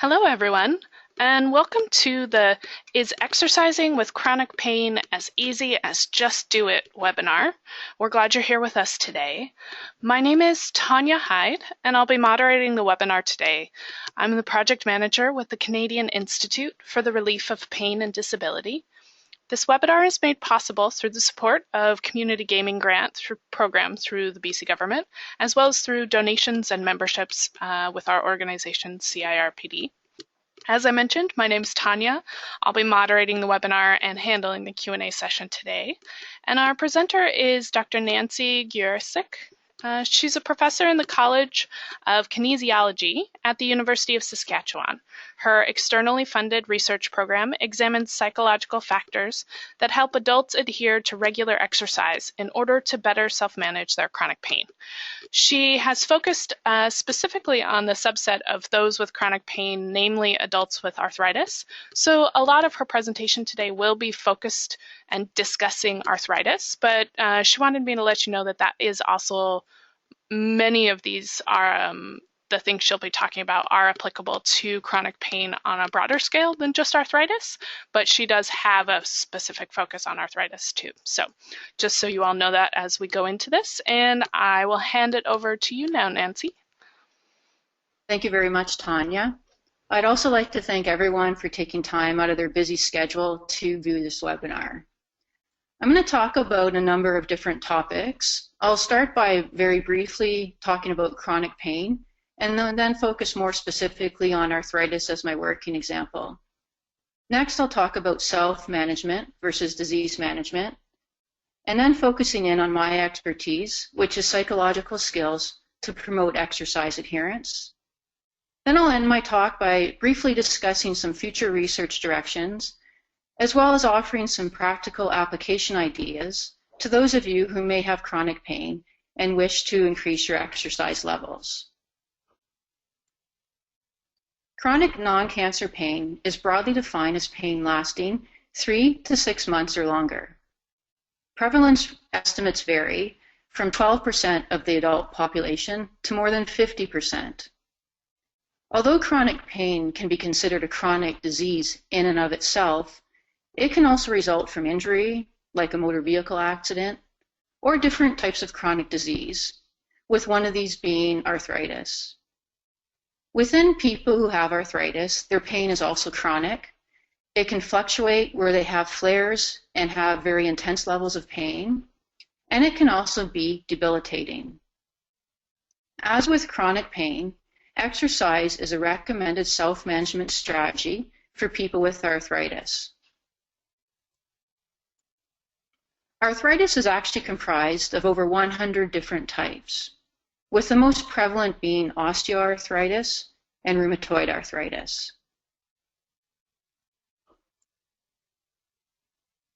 Hello, everyone, and welcome to the Is Exercising with Chronic Pain as Easy as Just Do It webinar. We're glad you're here with us today. My name is Tanya Hyde, and I'll be moderating the webinar today. I'm the project manager with the Canadian Institute for the Relief of Pain and Disability. This webinar is made possible through the support of community gaming grant program through the BC government, as well as through donations and memberships with our organization, CIRPD. As I mentioned, my name is Tanya. I'll be moderating the webinar and handling the Q&A session today. And our presenter is Dr. Nancy Gyurcsik. She's a professor in the College of Kinesiology at the University of Saskatchewan. Her externally funded research program examines psychological factors that help adults adhere to regular exercise in order to better self-manage their chronic pain. She has focused specifically on the subset of those with chronic pain, namely adults with arthritis. So a lot of her presentation today will be focused and discussing arthritis, but she wanted me to let you know that that is also, many of these are the things she'll be talking about are applicable to chronic pain on a broader scale than just arthritis, but she does have a specific focus on arthritis too. So just so you all know that as we go into this, and I will hand it over to you now, Nancy. Thank you very much, Tanya. I'd also like to thank everyone for taking time out of their busy schedule to view this webinar. I'm going to talk about a number of different topics. I'll start by very briefly talking about chronic pain, and then focus more specifically on arthritis as my working example. Next, I'll talk about self-management versus disease management, and then focusing in on my expertise, which is psychological skills to promote exercise adherence. Then I'll end my talk by briefly discussing some future research directions, as well as offering some practical application ideas to those of you who may have chronic pain and wish to increase your exercise levels. Chronic non-cancer pain is broadly defined as pain lasting 3 to 6 months or longer. Prevalence estimates vary from 12% of the adult population to more than 50%. Although chronic pain can be considered a chronic disease in and of itself, it can also result from injury, like a motor vehicle accident, or different types of chronic disease, with one of these being arthritis. Within people who have arthritis, their pain is also chronic. It can fluctuate where they have flares and have very intense levels of pain, and it can also be debilitating. As with chronic pain, exercise is a recommended self-management strategy for people with arthritis. Arthritis is actually comprised of over 100 different types, with the most prevalent being osteoarthritis and rheumatoid arthritis.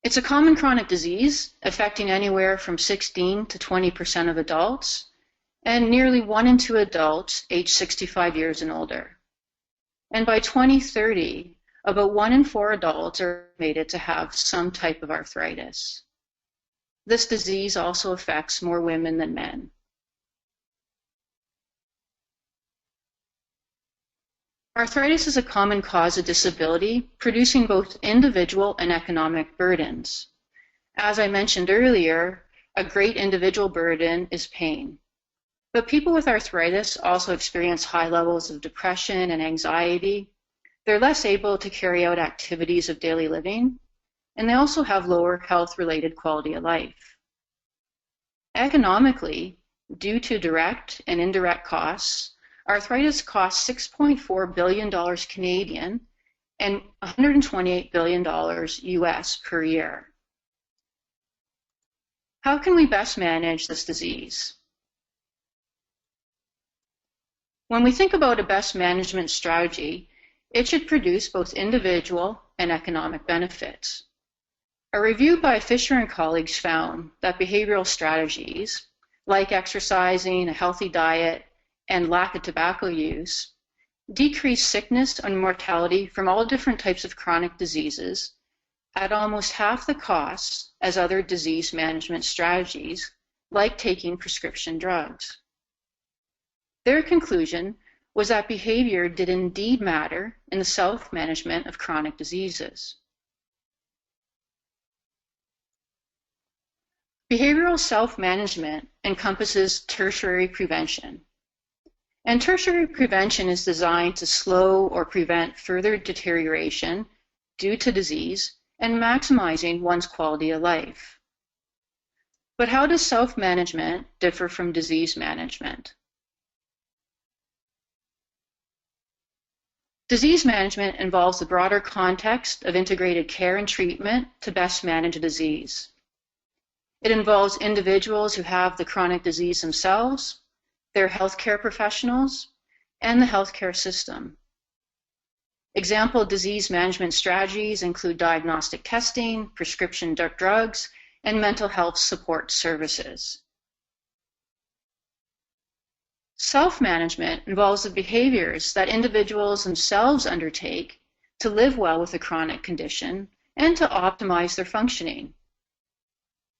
It's a common chronic disease affecting anywhere from 16 to 20% of adults, and nearly 1 in 2 adults aged 65 years and older. And by 2030, about 1 in 4 adults are estimated to have some type of arthritis. This disease also affects more women than men. Arthritis is a common cause of disability, producing both individual and economic burdens. As I mentioned earlier, a great individual burden is pain. But people with arthritis also experience high levels of depression and anxiety. They're less able to carry out activities of daily living, and they also have lower health-related quality of life. Economically, due to direct and indirect costs, arthritis costs $6.4 billion Canadian and $128 billion US per year. How can we best manage this disease? When we think about a best management strategy, it should produce both individual and economic benefits. A review by Fisher and colleagues found that behavioral strategies, like exercising, a healthy diet, and lack of tobacco use, decrease sickness and mortality from all different types of chronic diseases at almost half the cost as other disease management strategies, like taking prescription drugs. Their conclusion was that behavior did indeed matter in the self-management of chronic diseases. Behavioral self-management encompasses tertiary prevention. And tertiary prevention is designed to slow or prevent further deterioration due to disease and maximizing one's quality of life. But how does self-management differ from disease management? Disease management involves the broader context of integrated care and treatment to best manage a disease. It involves individuals who have the chronic disease themselves, their healthcare professionals, and the healthcare system. Example disease management strategies include diagnostic testing, prescription drugs, and mental health support services. Self-management involves the behaviors that individuals themselves undertake to live well with a chronic condition and to optimize their functioning.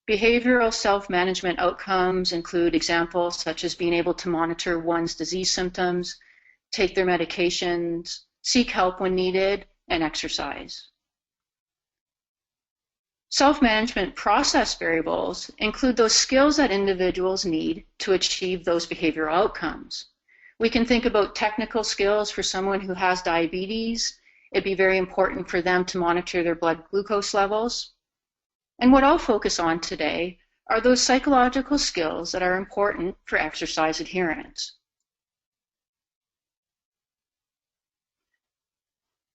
Behavioral self-management outcomes include examples such as being able to monitor one's disease symptoms, take their medications, seek help when needed, and exercise. Self-management process variables include those skills that individuals need to achieve those behavioral outcomes. We can think about technical skills for someone who has diabetes. It'd be very important for them to monitor their blood glucose levels. And what I'll focus on today are those psychological skills that are important for exercise adherence.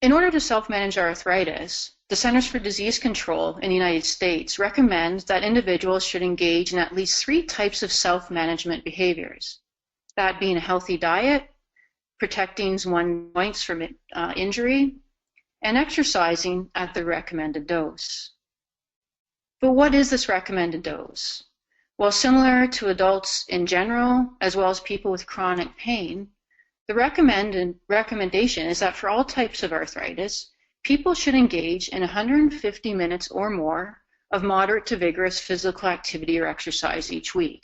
In order to self-manage arthritis, the Centers for Disease Control in the United States recommends that individuals should engage in at least 3 types of self-management behaviors, that being a healthy diet, protecting one's joints from injury, and exercising at the recommended dose. But what is this recommended dose? Well, similar to adults in general, as well as people with chronic pain, the recommendation is that for all types of arthritis, people should engage in 150 minutes or more of moderate to vigorous physical activity or exercise each week.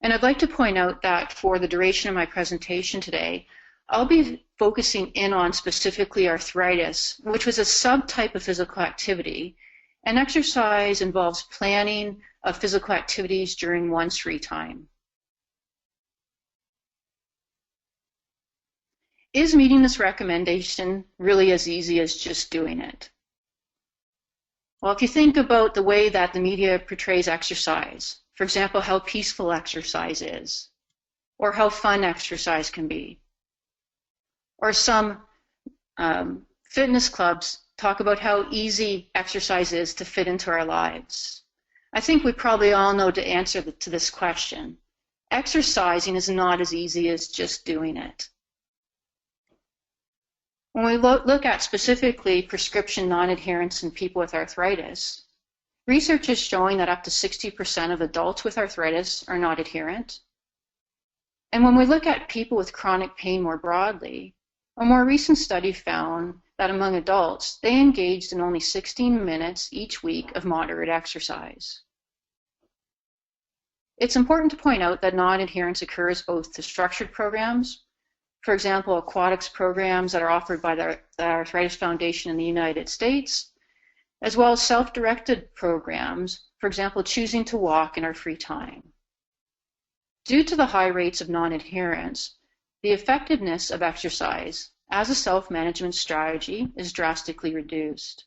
And I'd like to point out that for the duration of my presentation today, I'll be focusing in on specifically arthritis, which was a subtype of physical activity, and exercise involves planning of physical activities during one's free time. Is meeting this recommendation really as easy as just doing it? Well, if you think about the way that the media portrays exercise, for example, how peaceful exercise is, or how fun exercise can be, or some fitness clubs talk about how easy exercise is to fit into our lives. I think we probably all know the answer to this question. Exercising is not as easy as just doing it. When we look at specifically prescription non-adherence in people with arthritis, research is showing that up to 60% of adults with arthritis are not adherent. And when we look at people with chronic pain more broadly, a more recent study found that among adults, they engaged in only 16 minutes each week of moderate exercise. It's important to point out that non-adherence occurs both to structured programs, for example, aquatics programs that are offered by the Arthritis Foundation in the United States, as well as self-directed programs, for example, choosing to walk in our free time. Due to the high rates of non-adherence, the effectiveness of exercise as a self-management strategy is drastically reduced.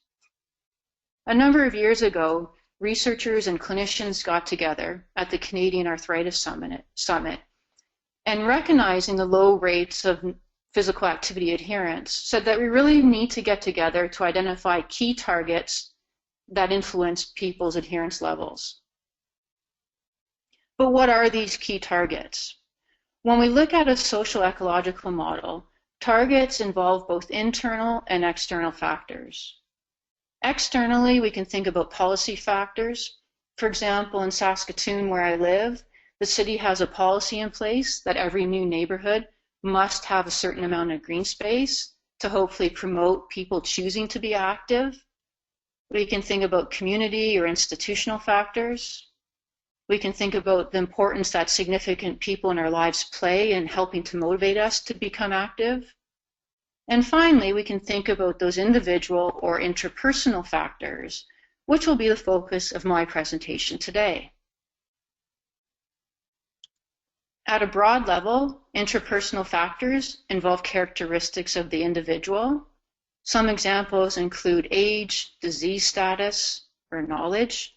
A number of years ago, researchers and clinicians got together at the Canadian Arthritis Summit and recognizing the low rates of physical activity adherence said that we really need to get together to identify key targets that influence people's adherence levels. But what are these key targets? When we look at a social ecological model, targets involve both internal and external factors. Externally, we can think about policy factors. For example, in Saskatchewan, where I live, the city has a policy in place that every new neighborhood must have a certain amount of green space to hopefully promote people choosing to be active. We can think about community or institutional factors. We can think about the importance that significant people in our lives play in helping to motivate us to become active. And finally, we can think about those individual or interpersonal factors, which will be the focus of my presentation today. At a broad level, interpersonal factors involve characteristics of the individual. Some examples include age, disease status, or knowledge,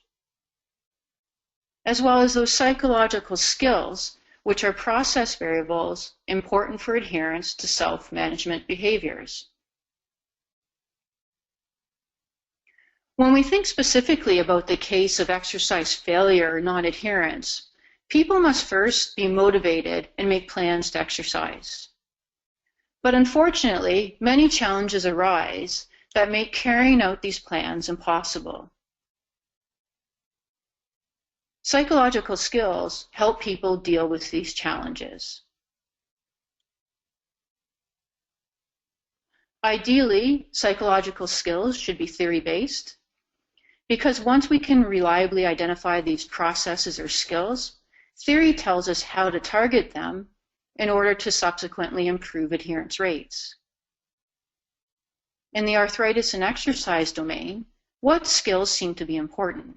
as well as those psychological skills, which are process variables important for adherence to self-management behaviors. When we think specifically about the case of exercise failure or non-adherence, people must first be motivated and make plans to exercise. But unfortunately, many challenges arise that make carrying out these plans impossible. Psychological skills help people deal with these challenges. Ideally, psychological skills should be theory-based, because once we can reliably identify these processes or skills, theory tells us how to target them in order to subsequently improve adherence rates. In the arthritis and exercise domain, what skills seem to be important?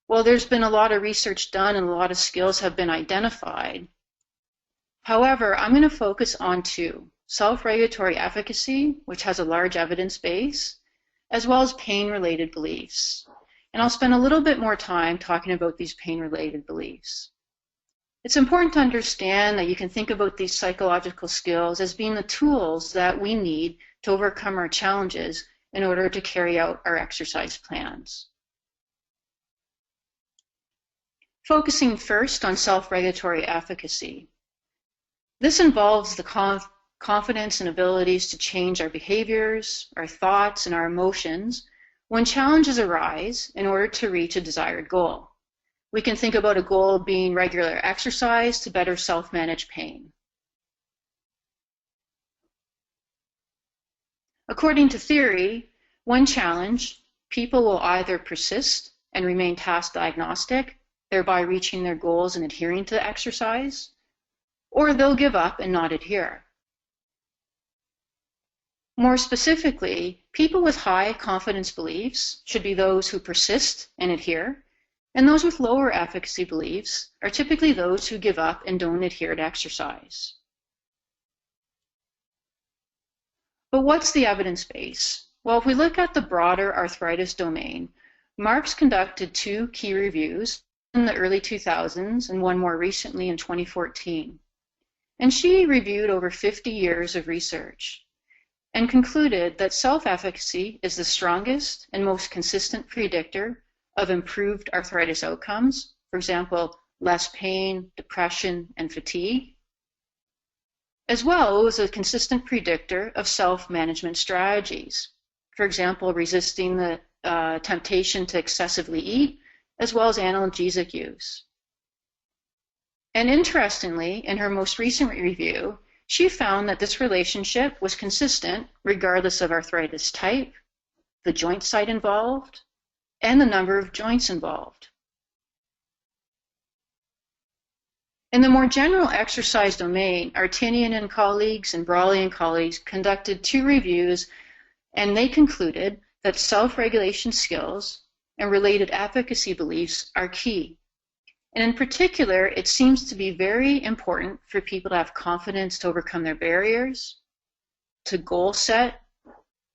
Well, there's been a lot of research done and a lot of skills have been identified. However, I'm going to focus on two: self-regulatory efficacy, which has a large evidence base, as well as pain-related beliefs. And I'll spend a little bit more time talking about these pain-related beliefs. It's important to understand that you can think about these psychological skills as being the tools that we need to overcome our challenges in order to carry out our exercise plans. Focusing first on self-regulatory efficacy. This involves the confidence and abilities to change our behaviors, our thoughts, and our emotions when challenges arise in order to reach a desired goal. We can think about a goal being regular exercise to better self-manage pain. According to theory, when challenged, people will either persist and remain task diagnostic, thereby reaching their goals and adhering to exercise, or they'll give up and not adhere. More specifically, people with high confidence beliefs should be those who persist and adhere, and those with lower efficacy beliefs are typically those who give up and don't adhere to exercise. But what's the evidence base? Well, if we look at the broader arthritis domain, Marks conducted two key reviews in the early 2000s and one more recently in 2014. And she reviewed over 50 years of research and concluded that self-efficacy is the strongest and most consistent predictor of improved arthritis outcomes, for example, less pain, depression, and fatigue. As well, it was a consistent predictor of self-management strategies, for example, resisting the temptation to excessively eat, as well as analgesic use. And interestingly, in her most recent review, she found that this relationship was consistent regardless of arthritis type, the joint site involved, and the number of joints involved. In the more general exercise domain, Artinian and colleagues and Brawley and colleagues conducted two reviews, and they concluded that self-regulation skills and related efficacy beliefs are key. And in particular, it seems to be very important for people to have confidence to overcome their barriers, to goal set,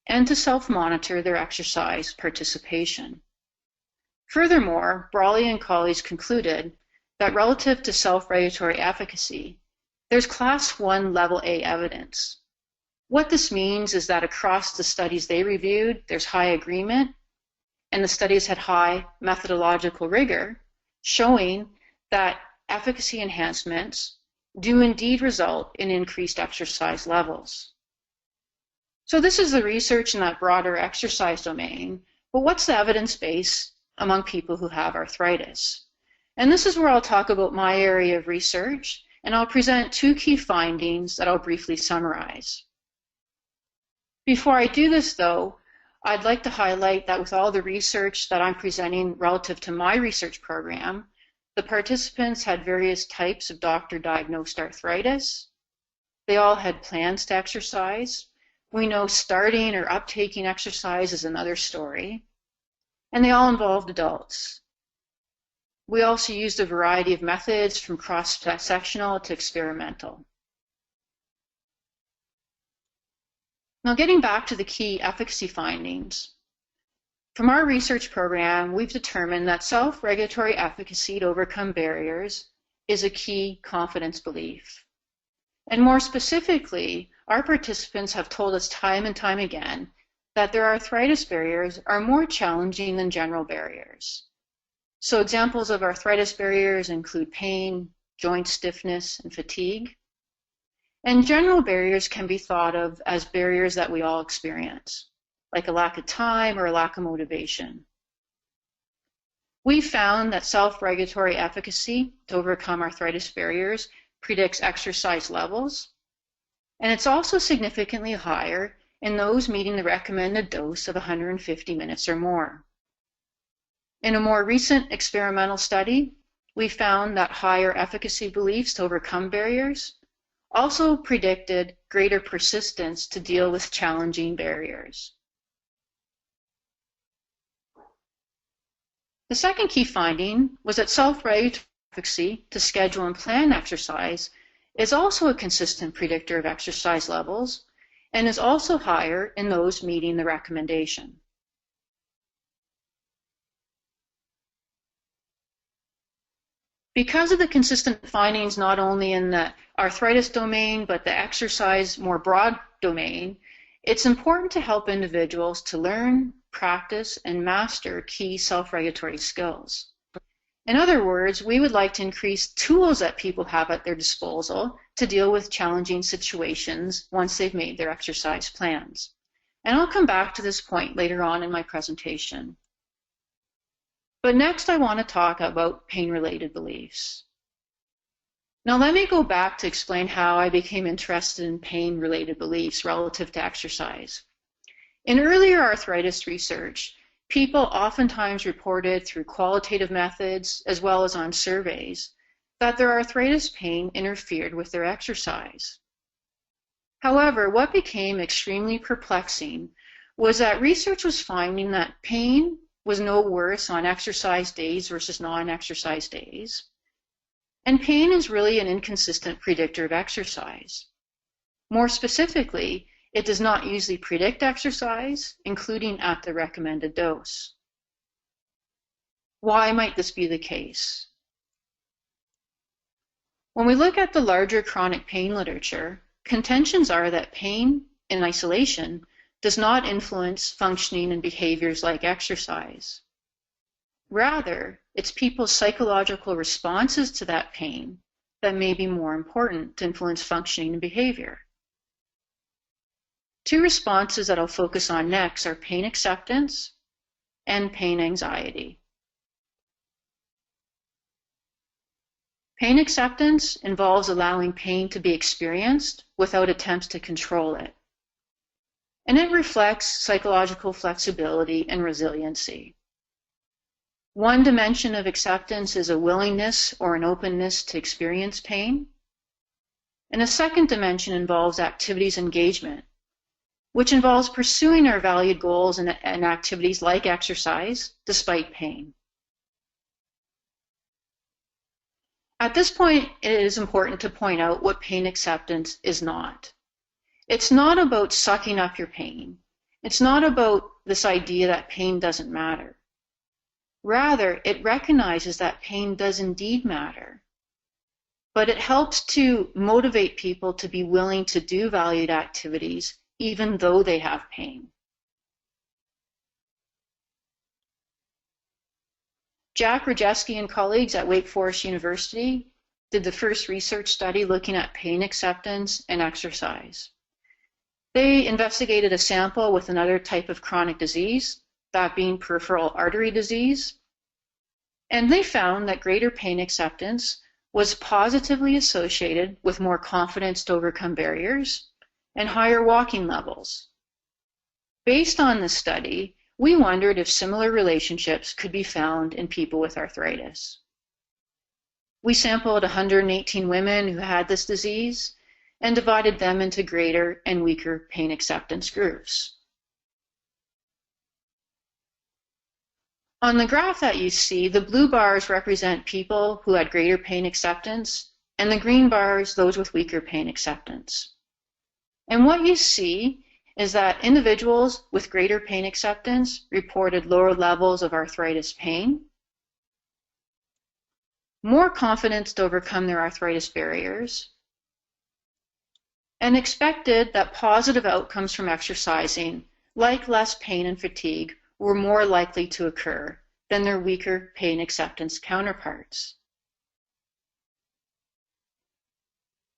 and to self-monitor their exercise participation. Furthermore, Brawley and colleagues concluded that relative to self-regulatory efficacy, there's Class 1 Level A evidence. What this means is that across the studies they reviewed, there's high agreement, and the studies had high methodological rigor, showing that efficacy enhancements do indeed result in increased exercise levels. So this is the research in that broader exercise domain, but what's the evidence base among people who have arthritis? And this is where I'll talk about my area of research, and I'll present two key findings that I'll briefly summarize. Before I do this, though, I'd like to highlight that with all the research that I'm presenting relative to my research program, The participants had various types of doctor-diagnosed arthritis. They all had plans to exercise. We know starting or uptaking exercise is another story. And they all involved adults. We also used a variety of methods from cross-sectional to experimental. Now, getting back to the key efficacy findings. From our research program, we've determined that self-regulatory efficacy to overcome barriers is a key confidence belief. And more specifically, our participants have told us time and time again that their arthritis barriers are more challenging than general barriers. So examples of arthritis barriers include pain, joint stiffness, and fatigue. And general barriers can be thought of as barriers that we all experience, like a lack of time or a lack of motivation. We found that self-regulatory efficacy to overcome arthritis barriers predicts exercise levels, and it's also significantly higher in those meeting the recommended dose of 150 minutes or more. In a more recent experimental study, we found that higher efficacy beliefs to overcome barriers also predicted greater persistence to deal with challenging barriers. The second key finding was that self-regulatory efficacy to schedule and plan exercise is also a consistent predictor of exercise levels and is also higher in those meeting the recommendation. Because of the consistent findings not only in the arthritis domain but the exercise more broad domain, it's important to help individuals to learn, practice, and master key self-regulatory skills. In other words, we would like to increase tools that people have at their disposal to deal with challenging situations once they've made their exercise plans. And I'll come back to this point later on in my presentation. But next I want to talk about pain-related beliefs. Now let me go back to explain how I became interested in pain-related beliefs relative to exercise. In earlier arthritis research, people oftentimes reported through qualitative methods as well as on surveys that their arthritis pain interfered with their exercise. However, what became extremely perplexing was that research was finding that pain was no worse on exercise days versus non-exercise days. And pain is really an inconsistent predictor of exercise. More specifically, it does not usually predict exercise, including at the recommended dose. Why might this be the case? When we look at the larger chronic pain literature, contentions are that pain in isolation does not influence functioning and behaviors like exercise. Rather, it's people's psychological responses to that pain that may be more important to influence functioning and behavior. Two responses that I'll focus on next are pain acceptance and pain anxiety. Pain acceptance involves allowing pain to be experienced without attempts to control it. And it reflects psychological flexibility and resiliency. One dimension of acceptance is a willingness or an openness to experience pain. And a second dimension involves activities engagement, which involves pursuing our valued goals and activities like exercise despite pain. At this point, it is important to point out what pain acceptance is not. It's not about sucking up your pain. It's not about this idea that pain doesn't matter. Rather, it recognizes that pain does indeed matter, but it helps to motivate people to be willing to do valued activities even though they have pain. Jack Gyurcsik and colleagues at Wake Forest University did the first research study looking at pain acceptance and exercise. They investigated a sample with another type of chronic disease, that being peripheral artery disease, and they found that greater pain acceptance was positively associated with more confidence to overcome barriers and higher walking levels. Based on this study, we wondered if similar relationships could be found in people with arthritis. We sampled 118 women who had this disease and divided them into greater and weaker pain acceptance groups. On the graph that you see, the blue bars represent people who had greater pain acceptance, and the green bars, those with weaker pain acceptance. And what you see is that individuals with greater pain acceptance reported lower levels of arthritis pain, more confidence to overcome their arthritis barriers, and expected that positive outcomes from exercising, like less pain and fatigue, were more likely to occur than their weaker pain acceptance counterparts.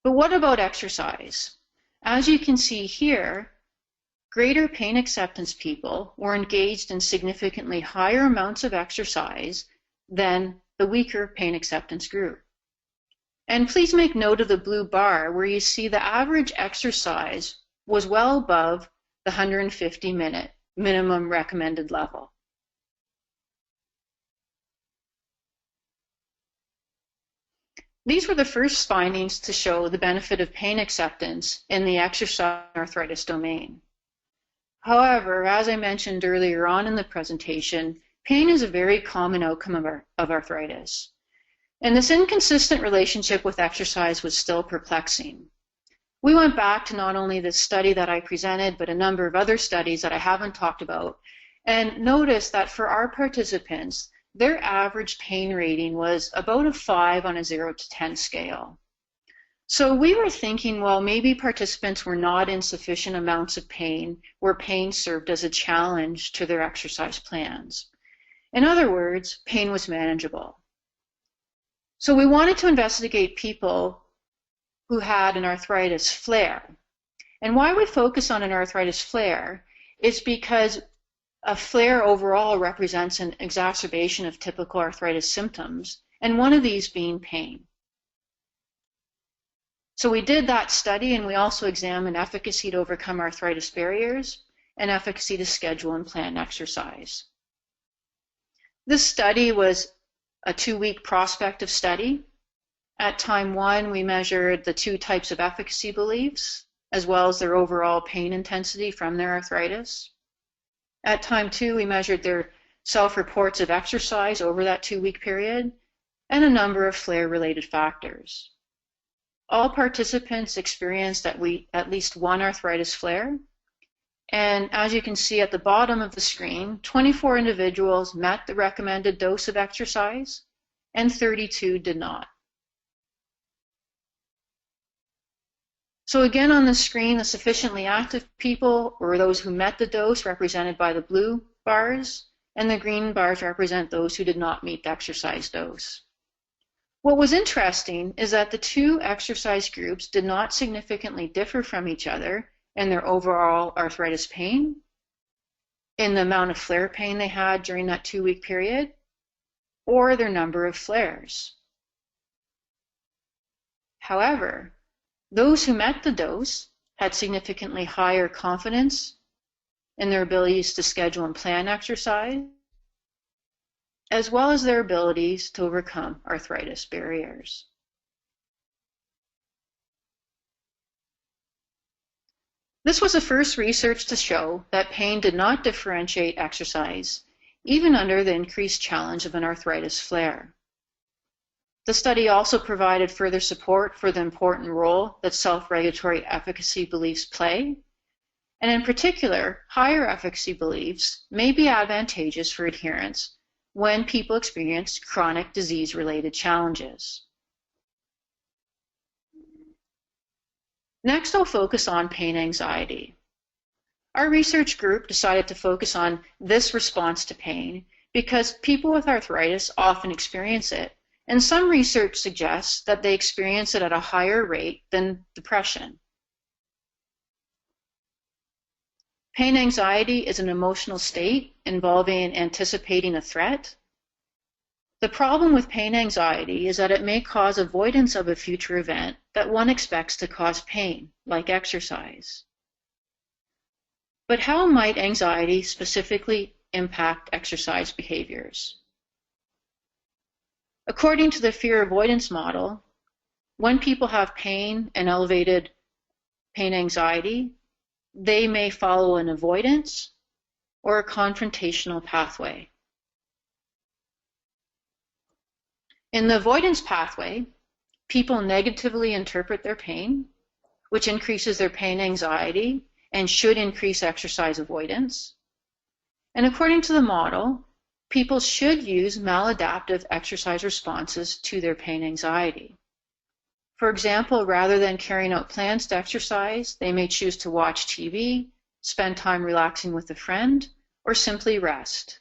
But what about exercise? As you can see here, greater pain acceptance people were engaged in significantly higher amounts of exercise than the weaker pain acceptance group. And please make note of the blue bar where you see the average exercise was well above the 150-minute minimum recommended level. These were the first findings to show the benefit of pain acceptance in the exercise arthritis domain. However, as I mentioned earlier on in the presentation, pain is a very common outcome of arthritis. And this inconsistent relationship with exercise was still perplexing. We went back to not only this study that I presented, but a number of other studies that I haven't talked about, and noticed that for our participants, their average pain rating was about a 5 on a 0 to 10 scale. So we were thinking, well, maybe participants were not in sufficient amounts of pain where pain served as a challenge to their exercise plans. In other words, pain was manageable. So we wanted to investigate people who had an arthritis flare. And why we focus on an arthritis flare is because a flare overall represents an exacerbation of typical arthritis symptoms, and one of these being pain. So we did that study, and we also examined efficacy to overcome arthritis barriers and efficacy to schedule and plan exercise. This study was a 2-week prospective study. At time 1, we measured the 2 types of efficacy beliefs, as well as their overall pain intensity from their arthritis. At time 2, we measured their self-reports of exercise over that 2-week period, and a number of flare-related factors. All participants experienced at least one arthritis flare, and as you can see at the bottom of the screen, 24 individuals met the recommended dose of exercise, and 32 did not. So again on the screen, the sufficiently active people were those who met the dose, represented by the blue bars, and the green bars represent those who did not meet the exercise dose. What was interesting is that the 2 exercise groups did not significantly differ from each other in their overall arthritis pain, in the amount of flare pain they had during that 2-week period, or their number of flares. However, those who met the dose had significantly higher confidence in their abilities to schedule and plan exercise, as well as their abilities to overcome arthritis barriers. This was the first research to show that pain did not differentiate exercise, even under the increased challenge of an arthritis flare. The study also provided further support for the important role that self-regulatory efficacy beliefs play, and in particular, higher efficacy beliefs may be advantageous for adherence when people experience chronic disease-related challenges. Next, I'll focus on pain anxiety. Our research group decided to focus on this response to pain because people with arthritis often experience it, and some research suggests that they experience it at a higher rate than depression. Pain anxiety is an emotional state involving anticipating a threat. The problem with pain anxiety is that it may cause avoidance of a future event that one expects to cause pain, like exercise. But how might anxiety specifically impact exercise behaviors? According to the fear avoidance model, when people have pain and elevated pain anxiety, they may follow an avoidance or a confrontational pathway. In the avoidance pathway, people negatively interpret their pain, which increases their pain anxiety and should increase exercise avoidance. And according to the model, people should use maladaptive exercise responses to their pain anxiety. For example, rather than carrying out plans to exercise, they may choose to watch TV, spend time relaxing with a friend, or simply rest.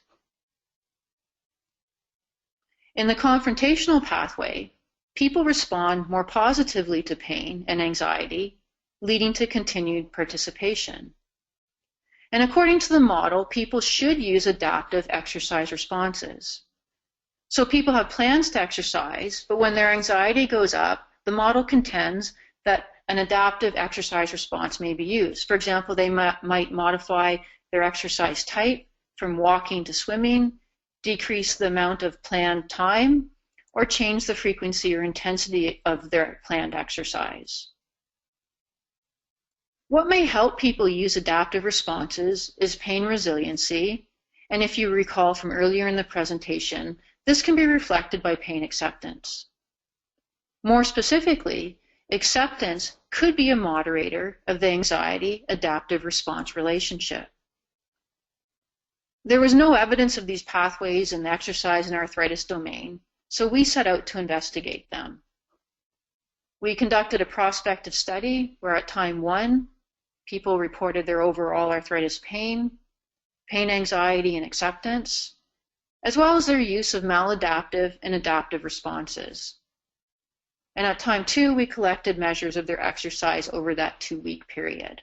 In the confrontational pathway, people respond more positively to pain and anxiety, leading to continued participation. And according to the model, people should use adaptive exercise responses. So people have plans to exercise, but when their anxiety goes up, the model contends that an adaptive exercise response may be used. For example, they might modify their exercise type from walking to swimming, decrease the amount of planned time, or change the frequency or intensity of their planned exercise. What may help people use adaptive responses is pain resiliency, and if you recall from earlier in the presentation, this can be reflected by pain acceptance. More specifically, acceptance could be a moderator of the anxiety-adaptive response relationship. There was no evidence of these pathways in the exercise and arthritis domain, so we set out to investigate them. We conducted a prospective study where at time 1, people reported their overall arthritis pain, pain anxiety and acceptance, as well as their use of maladaptive and adaptive responses. And at time 2, we collected measures of their exercise over that 2-week period.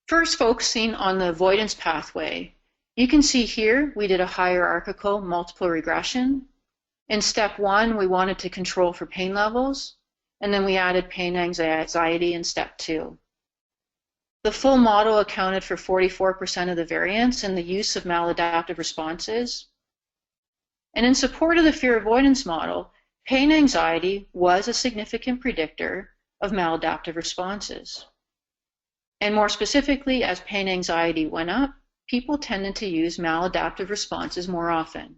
First, focusing on the avoidance pathway, you can see here we did a hierarchical multiple regression. In step 1, we wanted to control for pain levels, and then we added pain anxiety in step 2. The full model accounted for 44% of the variance in the use of maladaptive responses. And in support of the fear avoidance model, pain anxiety was a significant predictor of maladaptive responses. And more specifically, as pain anxiety went up, people tended to use maladaptive responses more often.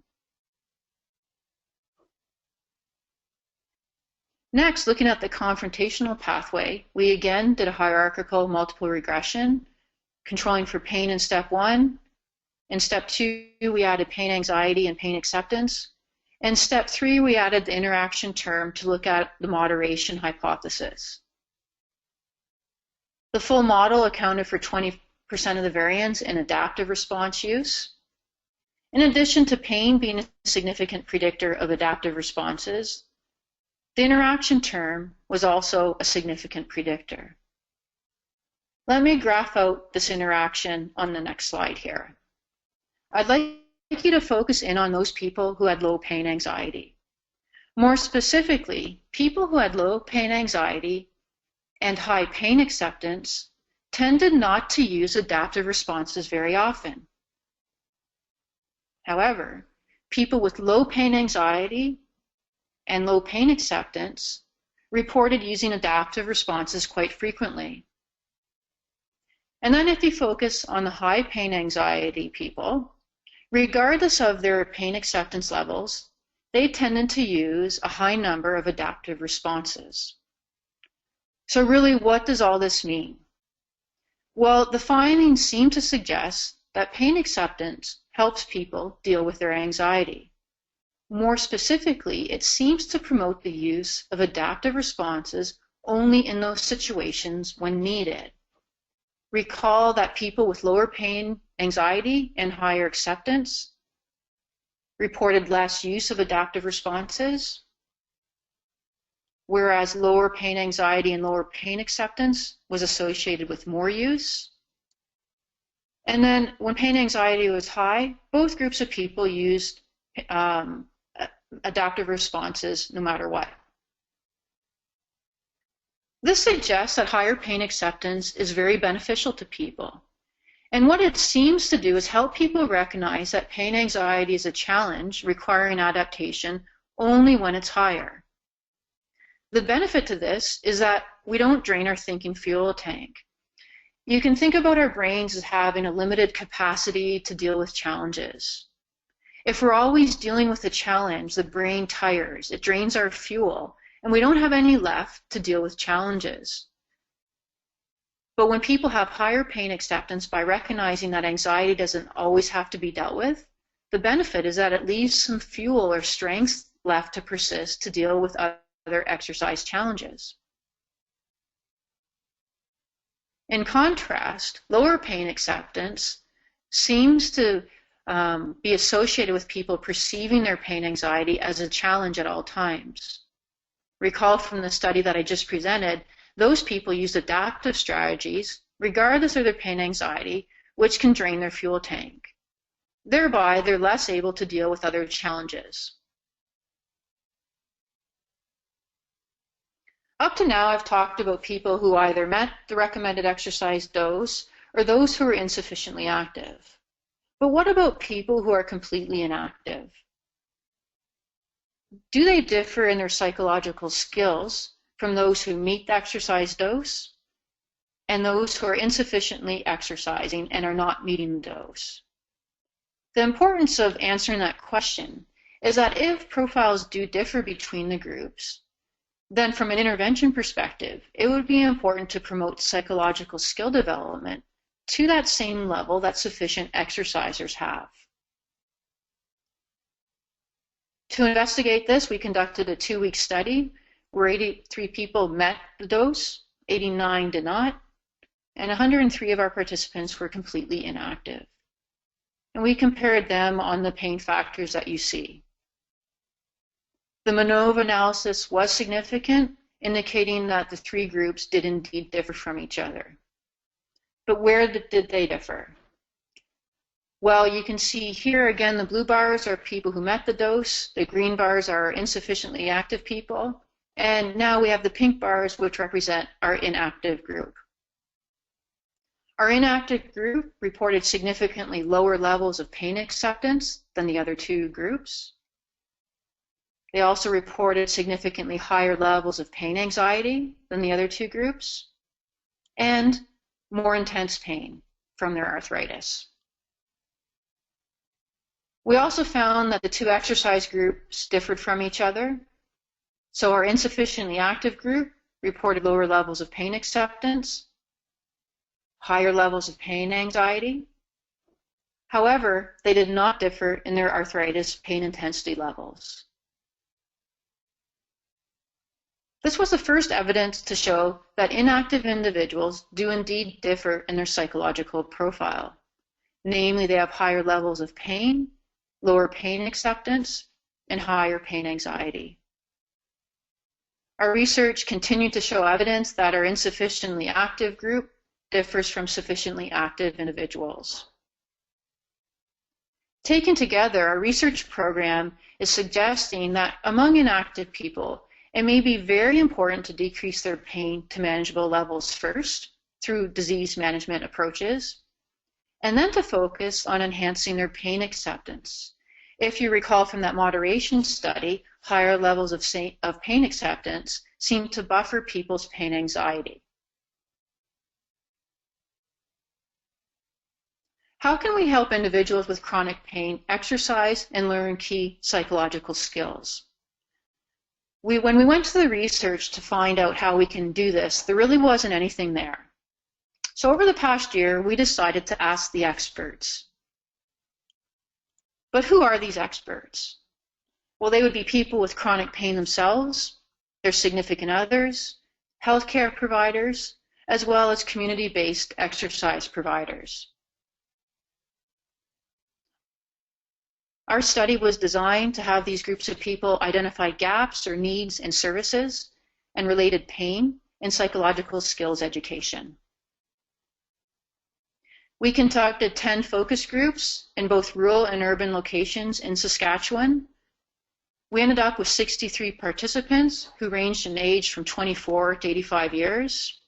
Next, looking at the confrontational pathway, we again did a hierarchical multiple regression, controlling for pain in step 1. In step 2, we added pain anxiety and pain acceptance. In step 3, we added the interaction term to look at the moderation hypothesis. The full model accounted for 20% of the variance in adaptive response use. In addition to pain being a significant predictor of adaptive responses, the interaction term was also a significant predictor. Let me graph out this interaction on the next slide here. I'd like you to focus in on those people who had low pain anxiety. More specifically, people who had low pain anxiety and high pain acceptance tended not to use adaptive responses very often. However, people with low pain anxiety and low pain acceptance reported using adaptive responses quite frequently. And then if you focus on the high pain anxiety people, regardless of their pain acceptance levels, they tended to use a high number of adaptive responses. So really, what does all this mean? Well, the findings seem to suggest that pain acceptance helps people deal with their anxiety. More specifically, it seems to promote the use of adaptive responses only in those situations when needed. Recall that people with lower pain anxiety and higher acceptance reported less use of adaptive responses, whereas lower pain anxiety and lower pain acceptance was associated with more use. And then when pain anxiety was high, both groups of people used adaptive responses no matter what. This suggests that higher pain acceptance is very beneficial to people. And what it seems to do is help people recognize that pain anxiety is a challenge requiring adaptation only when it's higher. The benefit to this is that we don't drain our thinking fuel tank. You can think about our brains as having a limited capacity to deal with challenges. If we're always dealing with a challenge, the brain tires, it drains our fuel, and we don't have any left to deal with challenges. But when people have higher pain acceptance by recognizing that anxiety doesn't always have to be dealt with, the benefit is that it leaves some fuel or strength left to persist to deal with other exercise challenges. In contrast, lower pain acceptance seems to be associated with people perceiving their pain anxiety as a challenge at all times. Recall from the study that I just presented, those people use adaptive strategies regardless of their pain anxiety, which can drain their fuel tank. Thereby, they're less able to deal with other challenges. Up to now, I've talked about people who either met the recommended exercise dose or those who are insufficiently active. But what about people who are completely inactive? Do they differ in their psychological skills from those who meet the exercise dose and those who are insufficiently exercising and are not meeting the dose? The importance of answering that question is that if profiles do differ between the groups, then from an intervention perspective, it would be important to promote psychological skill development to that same level that sufficient exercisers have. To investigate this, we conducted a 2-week study where 83 people met the dose, 89 did not, and 103 of our participants were completely inactive. And we compared them on the pain factors that you see. The MANOVA analysis was significant, indicating that the 3 groups did indeed differ from each other. But where did they differ? Well, you can see here again, the blue bars are people who met the dose, the green bars are insufficiently active people, and now we have the pink bars, which represent our inactive group. Our inactive group reported significantly lower levels of pain acceptance than the other 2 groups. They also reported significantly higher levels of pain anxiety than the other 2 groups, and more intense pain from their arthritis. We also found that the 2 exercise groups differed from each other. So our insufficiently active group reported lower levels of pain acceptance, higher levels of pain anxiety. However, they did not differ in their arthritis pain intensity levels. This was the first evidence to show that inactive individuals do indeed differ in their psychological profile. Namely, they have higher levels of pain, lower pain acceptance, and higher pain anxiety. Our research continued to show evidence that our insufficiently active group differs from sufficiently active individuals. Taken together, our research program is suggesting that among inactive people, it may be very important to decrease their pain to manageable levels first through disease management approaches, and then to focus on enhancing their pain acceptance. If you recall from that moderation study, higher levels of pain acceptance seem to buffer people's pain anxiety. How can we help individuals with chronic pain exercise and learn key psychological skills? When we went to the research to find out how we can do this, there really wasn't anything there. So over the past year, we decided to ask the experts. But who are these experts? Well, they would be people with chronic pain themselves, their significant others, healthcare providers, as well as community-based exercise providers. Our study was designed to have these groups of people identify gaps or needs in services and related pain in psychological skills education. We conducted 10 focus groups in both rural and urban locations in Saskatchewan. We ended up with 63 participants who ranged in age from 24 to 85 years.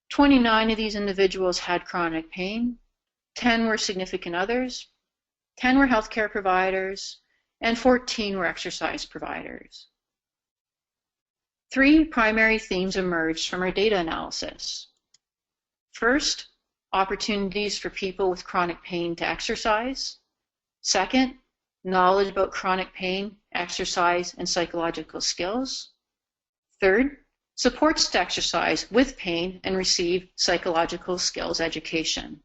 29 of these individuals had chronic pain, 10 were significant others, 10 were healthcare providers, and 14 were exercise providers. 3 primary themes emerged from our data analysis. First, opportunities for people with chronic pain to exercise. Second, knowledge about chronic pain, exercise, and psychological skills. Third, supports to exercise with pain and receive psychological skills education.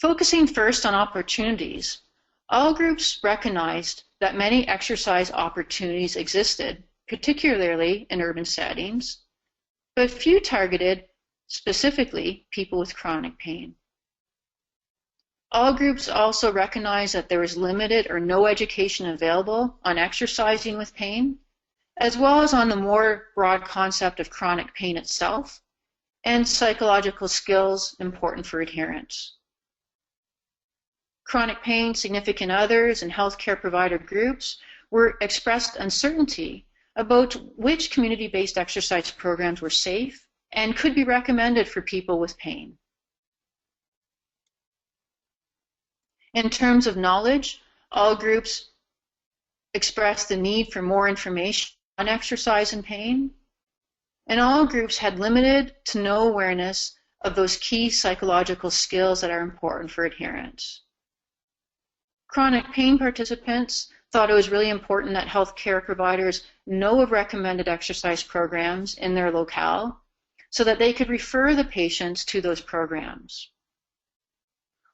Focusing first on opportunities, all groups recognized that many exercise opportunities existed, particularly in urban settings, but few targeted specifically people with chronic pain. All groups also recognized that there was limited or no education available on exercising with pain, as well as on the more broad concept of chronic pain itself and psychological skills important for adherence. Chronic pain, significant others, and healthcare provider groups were expressed uncertainty about which community-based exercise programs were safe and could be recommended for people with pain. In terms of knowledge, all groups expressed the need for more information on exercise and pain, and all groups had limited to no awareness of those key psychological skills that are important for adherence. Chronic pain participants thought it was really important that healthcare providers know of recommended exercise programs in their locale so that they could refer the patients to those programs.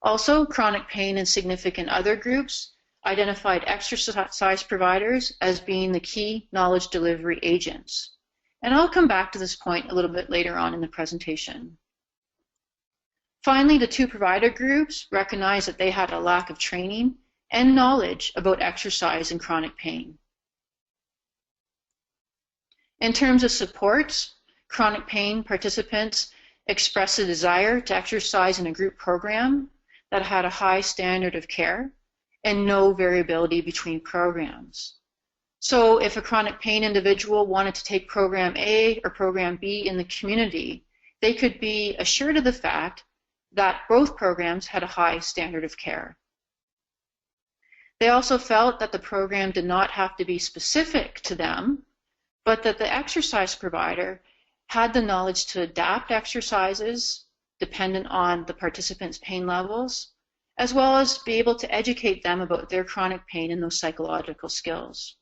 Also, chronic pain and significant other groups identified exercise providers as being the key knowledge delivery agents. And I'll come back to this point a little bit later on in the presentation. Finally, the 2 provider groups recognized that they had a lack of training and knowledge about exercise and chronic pain. In terms of supports, chronic pain participants expressed a desire to exercise in a group program that had a high standard of care and no variability between programs. So if a chronic pain individual wanted to take program A or program B in the community, they could be assured of the fact that both programs had a high standard of care. They also felt that the program did not have to be specific to them, but that the exercise provider had the knowledge to adapt exercises dependent on the participants' pain levels, as well as be able to educate them about their chronic pain and those psychological skills.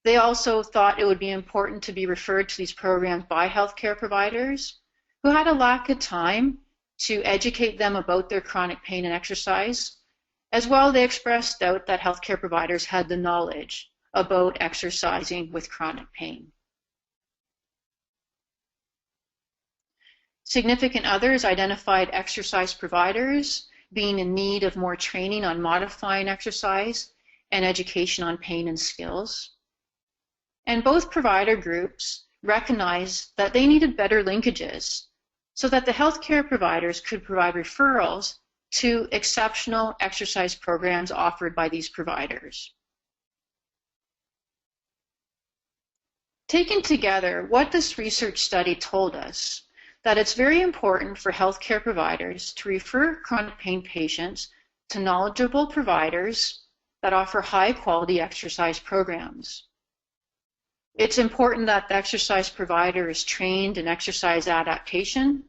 They also thought it would be important to be referred to these programs by healthcare providers who had a lack of time to educate them about their chronic pain and exercise. As well, they expressed doubt that healthcare providers had the knowledge about exercising with chronic pain. Significant others identified exercise providers being in need of more training on modifying exercise and education on pain and skills. And both provider groups recognized that they needed better linkages so that the healthcare providers could provide referrals to exceptional exercise programs offered by these providers. Taken together, what this research study told us that it's very important for healthcare providers to refer chronic pain patients to knowledgeable providers that offer high-quality exercise programs. It's important that the exercise provider is trained in exercise adaptation,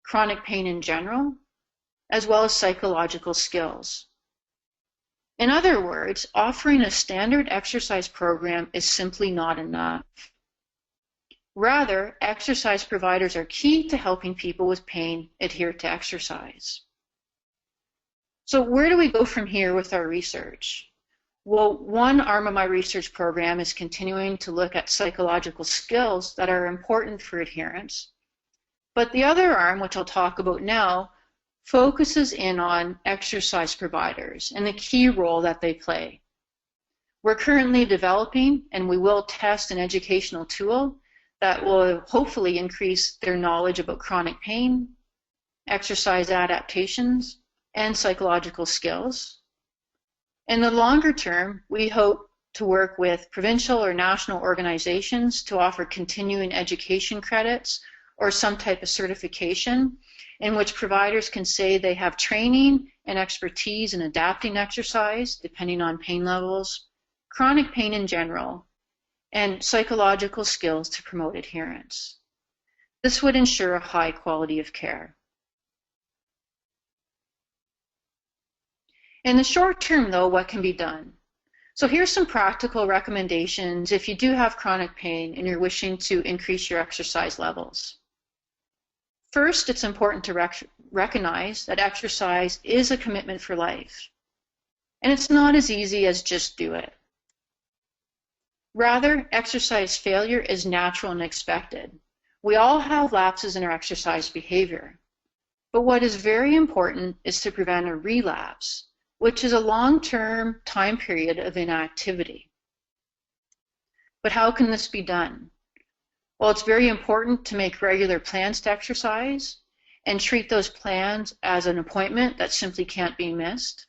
chronic pain in general, as well as psychological skills. In other words, offering a standard exercise program is simply not enough. Rather, exercise providers are key to helping people with pain adhere to exercise. So where do we go from here with our research? Well, one arm of my research program is continuing to look at psychological skills that are important for adherence. But the other arm, which I'll talk about now, focuses in on exercise providers and the key role that they play. We're currently developing, and we will test an educational tool that will hopefully increase their knowledge about chronic pain, exercise adaptations, and psychological skills. In the longer term, we hope to work with provincial or national organizations to offer continuing education credits or some type of certification in which providers can say they have training and expertise in adapting exercise depending on pain levels, chronic pain in general, and psychological skills to promote adherence. This would ensure a high quality of care. In the short term, though, what can be done? So here's some practical recommendations if you do have chronic pain and you're wishing to increase your exercise levels. First, it's important to recognize that exercise is a commitment for life, and it's not as easy as just do it. Rather, exercise failure is natural and expected. We all have lapses in our exercise behavior, but what is very important is to prevent a relapse, which is a long-term time period of inactivity. But how can this be done? Well, it's very important to make regular plans to exercise and treat those plans as an appointment that simply can't be missed.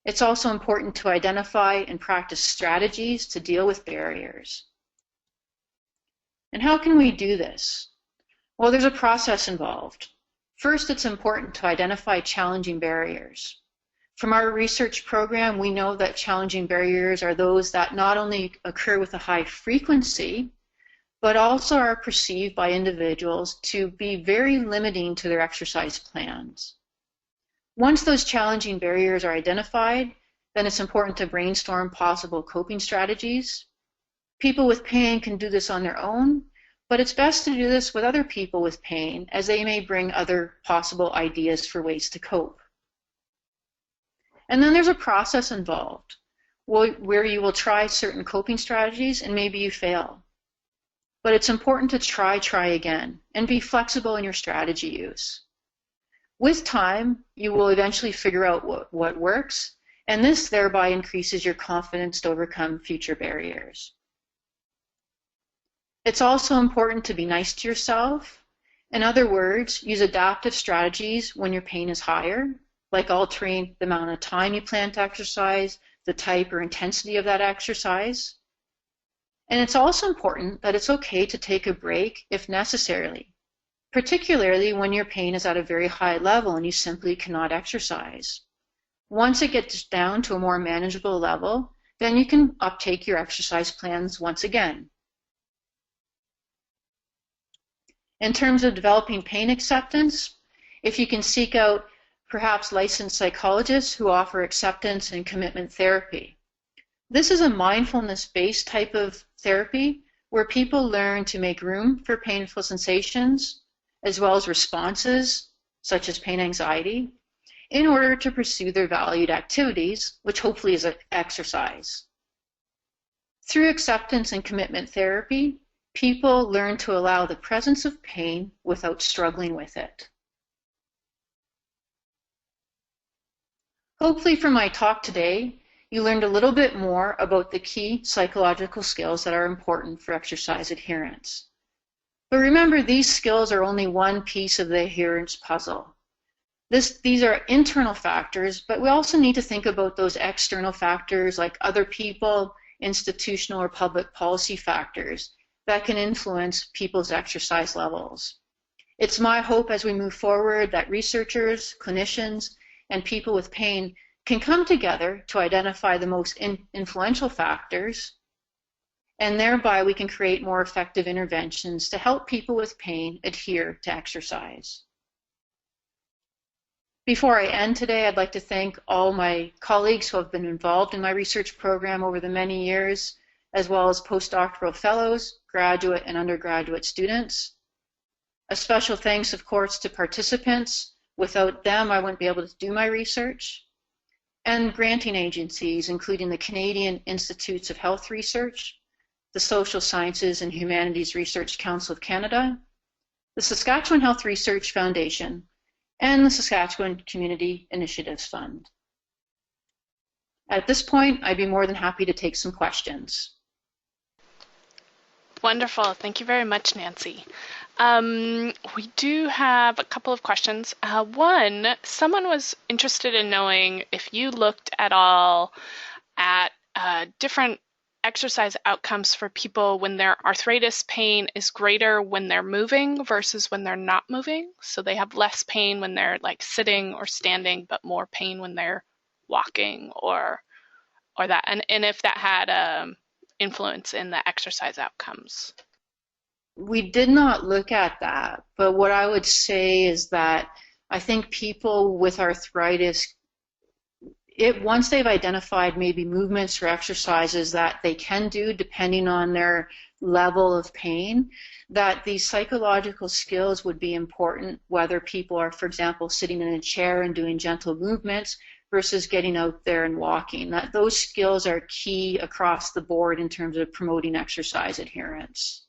It's also important to identify and practice strategies to deal with barriers. And how can we do this? Well, there's a process involved. First, it's important to identify challenging barriers. From our research program, we know that challenging barriers are those that not only occur with a high frequency, but also are perceived by individuals to be very limiting to their exercise plans. Once those challenging barriers are identified, then it's important to brainstorm possible coping strategies. People with pain can do this on their own, but it's best to do this with other people with pain, as they may bring other possible ideas for ways to cope. And then there's a process involved where you will try certain coping strategies and maybe you fail. But it's important to try again, and be flexible in your strategy use. With time, you will eventually figure out what works, and this thereby increases your confidence to overcome future barriers. It's also important to be nice to yourself. In other words, use adaptive strategies when your pain is higher, like altering the amount of time you plan to exercise, the type or intensity of that exercise. And it's also important that it's okay to take a break if necessary, particularly when your pain is at a very high level and you simply cannot exercise. Once it gets down to a more manageable level, then you can uptake your exercise plans once again. In terms of developing pain acceptance, if you can seek out perhaps licensed psychologists who offer acceptance and commitment therapy. This is a mindfulness-based type of therapy where people learn to make room for painful sensations as well as responses such as pain anxiety in order to pursue their valued activities, which hopefully is exercise. Through acceptance and commitment therapy, people learn to allow the presence of pain without struggling with it. Hopefully from my talk today, you learned a little bit more about the key psychological skills that are important for exercise adherence. But remember, these skills are only one piece of the adherence puzzle. These are internal factors, but we also need to think about those external factors like other people, institutional or public policy factors that can influence people's exercise levels. It's my hope as we move forward that researchers, clinicians, and people with pain can come together to identify the most influential factors, and thereby we can create more effective interventions to help people with pain adhere to exercise. Before I end today, I'd like to thank all my colleagues who have been involved in my research program over the many years, as well as postdoctoral fellows, graduate and undergraduate students. A special thanks, of course, to participants. Without them, I wouldn't be able to do my research. And granting agencies, including the Canadian Institutes of Health Research, the Social Sciences and Humanities Research Council of Canada, the Saskatchewan Health Research Foundation, and the Saskatchewan Community Initiatives Fund. At this point, I'd be more than happy to take some questions. Wonderful. Thank you very much, Nancy. We do have a couple of questions. One, someone was interested in knowing if you looked at all at different exercise outcomes for people when their arthritis pain is greater when they're moving versus when they're not moving. So they have less pain when they're like sitting or standing, but more pain when they're walking or that, and if that had influence in the exercise outcomes. We did not look at that, but what I would say is that I think people with arthritis, once they've identified maybe movements or exercises that they can do depending on their level of pain, that these psychological skills would be important, whether people are, for example, sitting in a chair and doing gentle movements versus getting out there and walking. That those skills are key across the board in terms of promoting exercise adherence.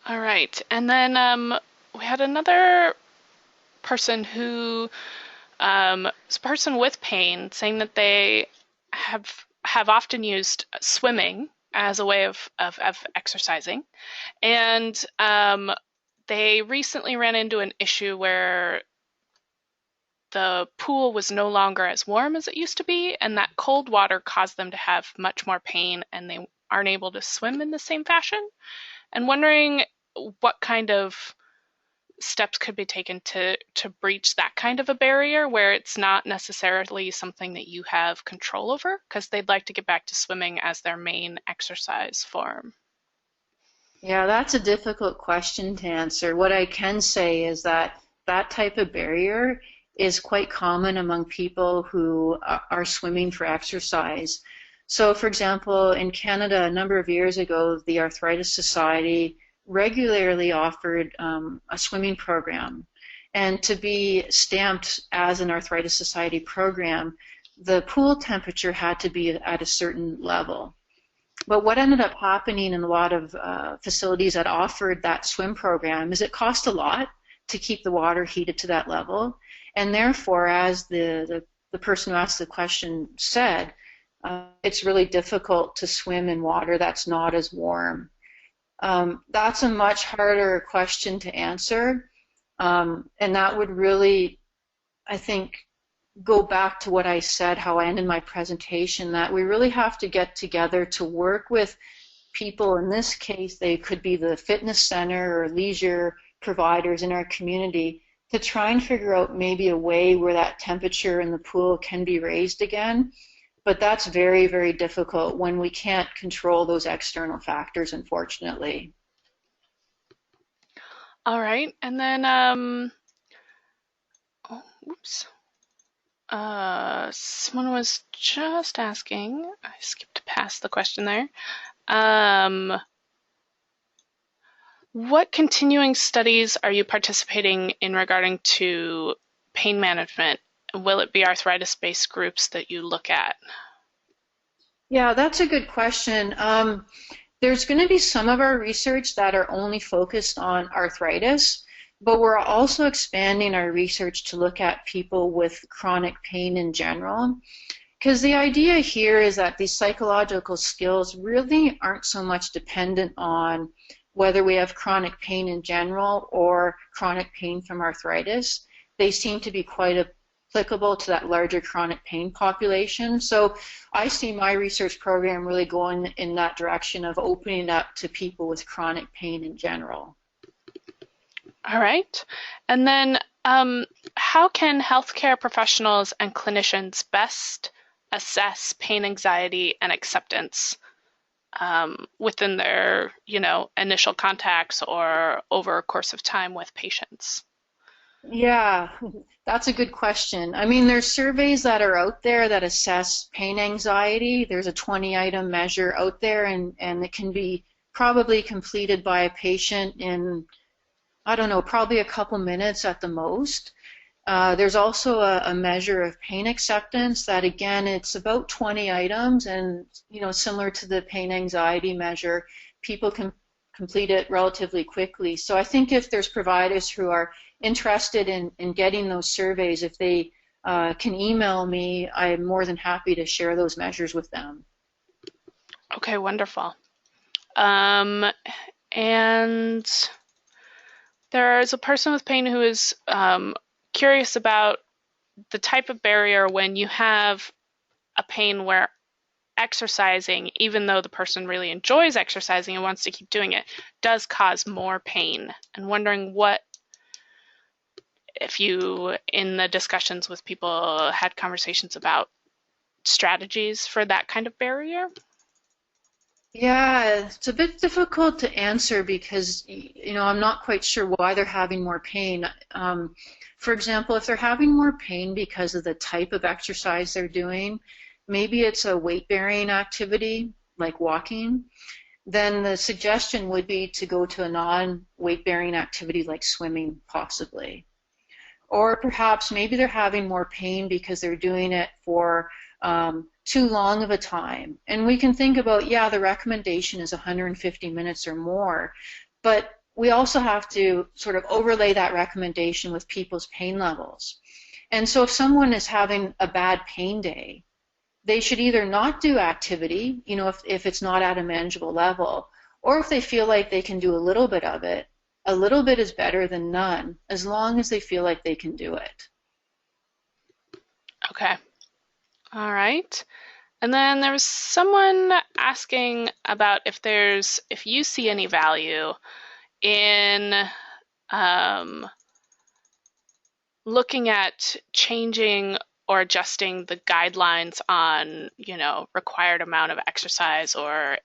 All right, and then we had another person who is a person with pain saying that they have often used swimming as a way of exercising, and they recently ran into an issue where the pool was no longer as warm as it used to be, and that cold water caused them to have much more pain, and they aren't able to swim in the same fashion. And wondering what kind of steps could be taken to breach that kind of a barrier where it's not necessarily something that you have control over, because they'd like to get back to swimming as their main exercise form. Yeah, that's a difficult question to answer. What I can say is that that type of barrier is quite common among people who are swimming for exercise. So, for example, in Canada, a number of years ago, the Arthritis Society regularly offered a swimming program. And to be stamped as an Arthritis Society program, the pool temperature had to be at a certain level. But what ended up happening in a lot of facilities that offered that swim program is it cost a lot to keep the water heated to that level. And therefore, as the person who asked the question said, it's really difficult to swim in water that's not as warm. That's a much harder question to answer, and that would really, I think, go back to what I said, how I ended my presentation, that we really have to get together to work with people. In this case, they could be the fitness center or leisure providers in our community to try and figure out maybe a way where that temperature in the pool can be raised again. But that's very, very difficult when we can't control those external factors, unfortunately. All right, and then, someone was just asking, I skipped past the question there. What continuing studies are you participating in regarding to pain management? Will it be arthritis-based groups that you look at? Yeah, that's a good question. There's going to be some of our research that are only focused on arthritis, but we're also expanding our research to look at people with chronic pain in general. Because the idea here is that these psychological skills really aren't so much dependent on whether we have chronic pain in general or chronic pain from arthritis. They seem to be quite applicable to that larger chronic pain population. So I see my research program really going in that direction of opening up to people with chronic pain in general. All right. And then how can healthcare professionals and clinicians best assess pain, anxiety, and acceptance within their, initial contacts or over a course of time with patients? Yeah, that's a good question. I mean, there's surveys that are out there that assess pain anxiety. There's a 20-item measure out there, and it can be probably completed by a patient in, I don't know, probably a couple minutes at the most. There's also a measure of pain acceptance that, again, it's about 20 items, and, similar to the pain anxiety measure, people can complete it relatively quickly. So I think if there's providers who are interested in getting those surveys, if they can email me, I'm more than happy to share those measures with them. Okay, wonderful. And there's a person with pain who is curious about the type of barrier when you have a pain where exercising, even though the person really enjoys exercising and wants to keep doing it, does cause more pain. And wondering what, if you, in the discussions with people, had conversations about strategies for that kind of barrier? Yeah, it's a bit difficult to answer because, I'm not quite sure why they're having more pain. For example, if they're having more pain because of the type of exercise they're doing, maybe it's a weight-bearing activity like walking, then the suggestion would be to go to a non-weight-bearing activity like swimming, possibly. Or perhaps maybe they're having more pain because they're doing it for too long of a time. And we can think about, yeah, the recommendation is 150 minutes or more, but we also have to sort of overlay that recommendation with people's pain levels. And so if someone is having a bad pain day, they should either not do activity, if it's not at a manageable level, or if they feel like they can do a little bit of it, a little bit is better than none, as long as they feel like they can do it. Okay. All right. And then there was someone asking about if you see any value in looking at changing or adjusting the guidelines on, required amount of exercise, or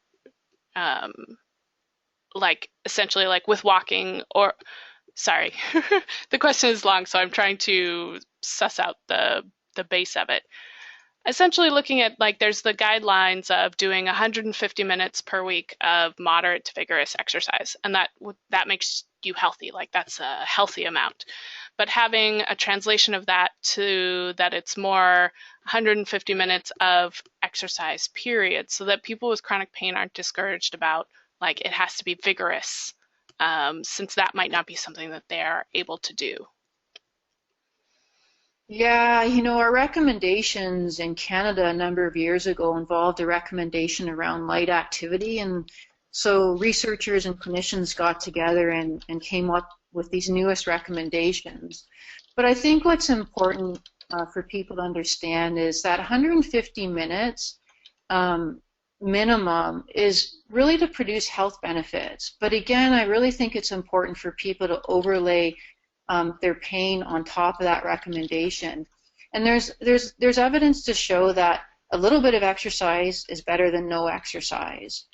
essentially like with walking, or sorry, the question is long, so I'm trying to suss out the base of it. Essentially looking at, there's the guidelines of doing 150 minutes per week of moderate to vigorous exercise, and that makes you healthy, that's a healthy amount. But having a translation of that to that it's more 150 minutes of exercise, period, so that people with chronic pain aren't discouraged about, it has to be vigorous, since that might not be something that they're able to do. Yeah, our recommendations in Canada a number of years ago involved a recommendation around light activity, and so researchers and clinicians got together and came up with these newest recommendations. But I think what's important for people to understand is that 150 minutes minimum is really to produce health benefits. But again, I really think it's important for people to overlay their pain on top of that recommendation. And there's evidence to show that a little bit of exercise is better than no exercise.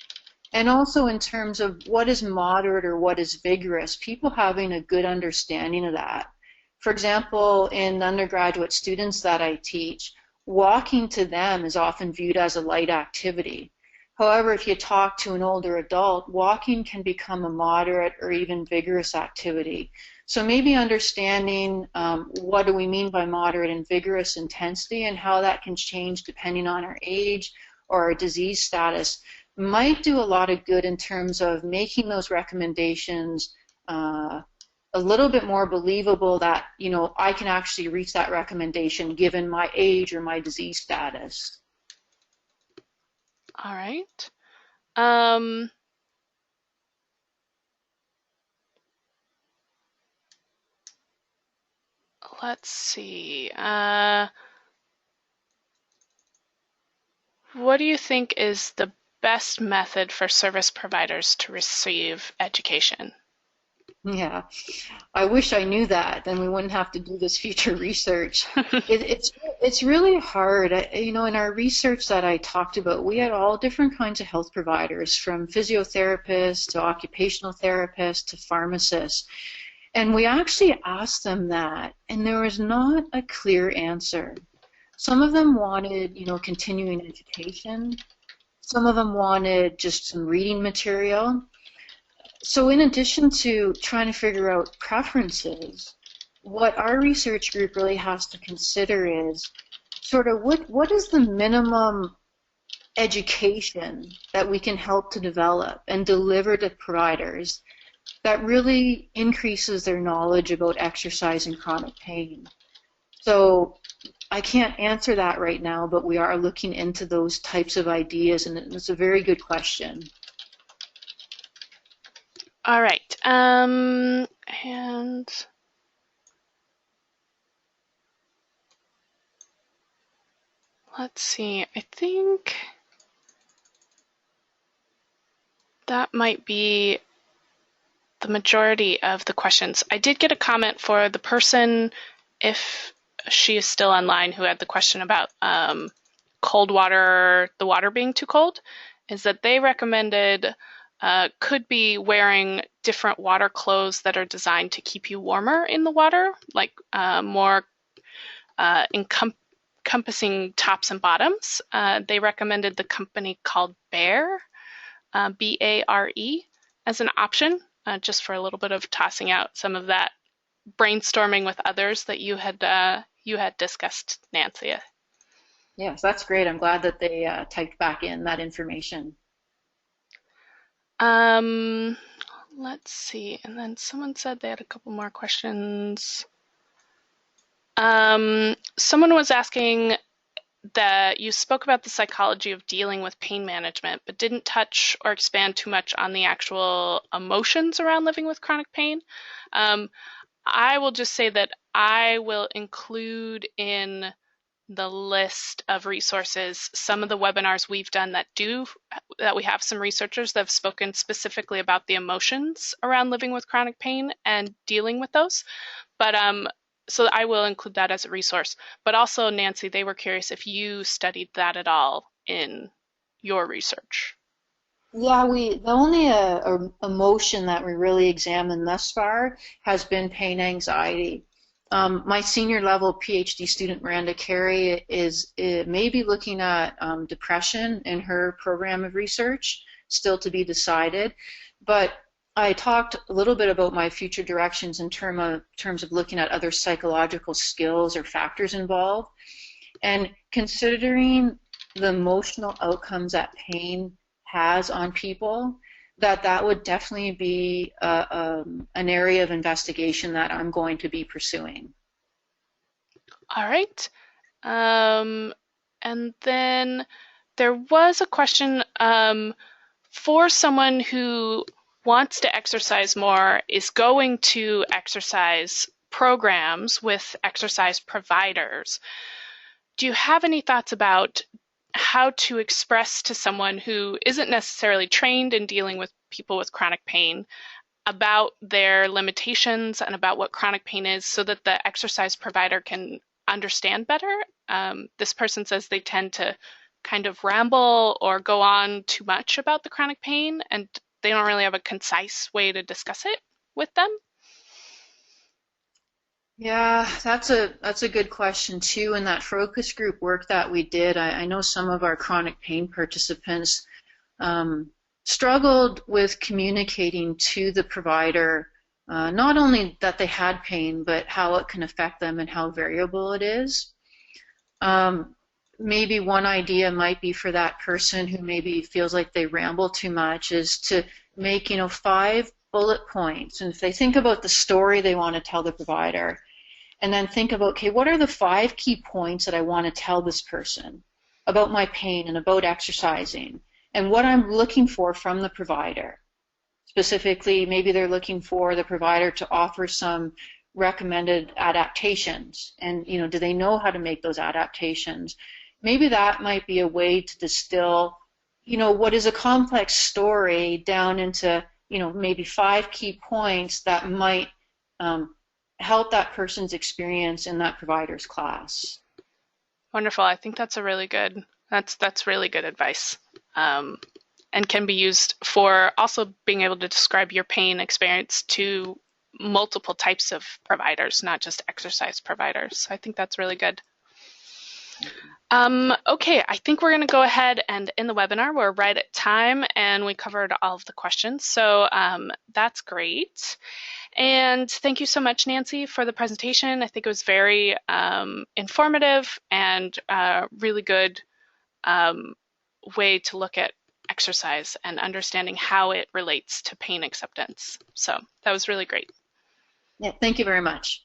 And also in terms of what is moderate or what is vigorous, people having a good understanding of that. For example, in undergraduate students that I teach, walking to them is often viewed as a light activity. However, if you talk to an older adult, walking can become a moderate or even vigorous activity. So maybe understanding what do we mean by moderate and vigorous intensity and how that can change depending on our age or our disease status might do a lot of good in terms of making those recommendations a little bit more believable that, I can actually reach that recommendation given my age or my disease status. All right. Let's see. What do you think is the best method for service providers to receive education? Yeah, I wish I knew that, then we wouldn't have to do this future research. It's really hard. In our research that I talked about, we had all different kinds of health providers, from physiotherapists to occupational therapists to pharmacists. And we actually asked them that, and there was not a clear answer. Some of them wanted, continuing education. Some of them wanted just some reading material. So in addition to trying to figure out preferences, what our research group really has to consider is sort of what is the minimum education that we can help to develop and deliver to providers that really increases their knowledge about exercise and chronic pain. So I can't answer that right now, but we are looking into those types of ideas, and it's a very good question. All right. And let's see. I think that might be the majority of the questions. I did get a comment for the person, if she is still online, who had the question about cold water, the water being too cold, is that they recommended could be wearing different water clothes that are designed to keep you warmer in the water, like more encompassing tops and bottoms. They recommended the company called Bare, Bare, as an option, just for a little bit of tossing out some of that brainstorming with others that you had discussed, Nancy. Yes, that's great. I'm glad that they typed back in that information. Let's see. And then someone said they had a couple more questions. Someone was asking that you spoke about the psychology of dealing with pain management, but didn't touch or expand too much on the actual emotions around living with chronic pain. I will just say that I will include in the list of resources some of the webinars we've done that we have some researchers that have spoken specifically about the emotions around living with chronic pain and dealing with those. But so I will include that as a resource. But also, Nancy, they were curious if you studied that at all in your research. Yeah, the only emotion that we really examined thus far has been pain anxiety. My senior level PhD student, Miranda Carey, is maybe looking at depression in her program of research, still to be decided. But I talked a little bit about my future directions in terms of looking at other psychological skills or factors involved. And considering the emotional outcomes that pain has on people, that would definitely be an area of investigation that I'm going to be pursuing. All right. And then there was a question for someone who wants to exercise more, is going to exercise programs with exercise providers. Do you have any thoughts about how to express to someone who isn't necessarily trained in dealing with people with chronic pain about their limitations and about what chronic pain is, so that the exercise provider can understand better? This person says they tend to kind of ramble or go on too much about the chronic pain, and they don't really have a concise way to discuss it with them. Yeah, that's a good question too. In that focus group work that we did, I know some of our chronic pain participants struggled with communicating to the provider not only that they had pain, but how it can affect them and how variable it is. Maybe one idea might be for that person who maybe feels like they ramble too much is to make, 5 bullet points. And if they think about the story they want to tell the provider, and then think about, okay, what are the 5 key points that I want to tell this person about my pain and about exercising, and what I'm looking for from the provider. Specifically, maybe they're looking for the provider to offer some recommended adaptations, and do they know how to make those adaptations? Maybe that might be a way to distill, what is a complex story down into, maybe 5 key points that might help that person's experience in that provider's class. Wonderful. I think that's that's really good advice, and can be used for also being able to describe your pain experience to multiple types of providers, not just exercise providers. I think that's really good. Okay, I think we're going to go ahead and end the webinar. We're right at time, and we covered all of the questions, so that's great. And thank you so much, Nancy, for the presentation. I think it was very informative and really good way to look at exercise and understanding how it relates to pain acceptance. So that was really great. Yeah, thank you very much.